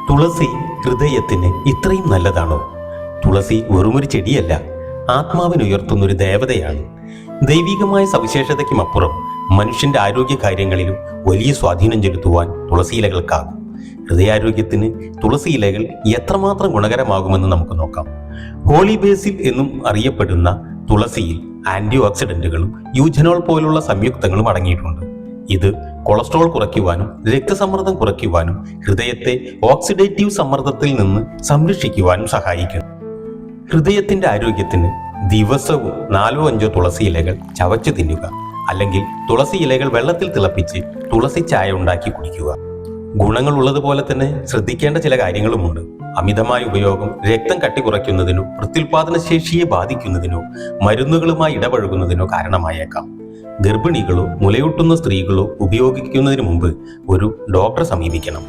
തുളസി ഹൃദയത്തിന് ഇത്രയും നല്ലതാണോ? തുളസി വെറുമൊരു ചെടിയല്ല, ആത്മാവിനുയർത്തുന്നൊരു ദേവതയാണ്. ദൈവികമായ സവിശേഷതയ്ക്കുമപ്പുറം മനുഷ്യന്റെ ആരോഗ്യ കാര്യങ്ങളിലും വലിയ സ്വാധീനം ചെലുത്തുവാൻ തുളസി ഇലകൾക്കാകും. ഹൃദയാരോഗ്യത്തിന് തുളസി ഇലകൾ എത്രമാത്രം ഗുണകരമാകുമെന്ന് നമുക്ക് നോക്കാം. ഹോളി ബേസിൽ എന്നും അറിയപ്പെടുന്ന തുളസിയിൽ ആന്റി ഓക്സിഡന്റുകളും യൂജനോൾ പോലുള്ള സംയുക്തങ്ങളും അടങ്ങിയിട്ടുണ്ട്. ഇത് കൊളസ്ട്രോൾ കുറയ്ക്കുവാനും രക്തസമ്മർദ്ദം കുറയ്ക്കുവാനും ഹൃദയത്തെ ഓക്സിഡേറ്റീവ് സമ്മർദ്ദത്തിൽ നിന്ന് സംരക്ഷിക്കുവാനും സഹായിക്കുന്നു. ഹൃദയത്തിന്റെ ആരോഗ്യത്തിന് ദിവസവും 4-5 തുളസി ഇലകൾ ചവച്ചു തിന്നുക, അല്ലെങ്കിൽ തുളസി ഇലകൾ വെള്ളത്തിൽ തിളപ്പിച്ച് തുളസി ചായ ഉണ്ടാക്കി കുടിക്കുക. ഗുണങ്ങൾ ഉള്ളതുപോലെ തന്നെ ശ്രദ്ധിക്കേണ്ട ചില കാര്യങ്ങളുമുണ്ട്. അമിതമായ ഉപയോഗം രക്തം കട്ടി കുറയ്ക്കുന്നതിനോ പ്രത്യുൽപാദന ശേഷിയെ ബാധിക്കുന്നതിനോ മരുന്നുകളുമായി ഇടപഴകുന്നതിനോ കാരണമായേക്കാം. ഗർഭിണികളോ മുലയൂട്ടുന്ന സ്ത്രീകളോ ഉപയോഗിക്കുന്നതിന് മുമ്പ് ഒരു ഡോക്ടറെ സമീപിക്കണം.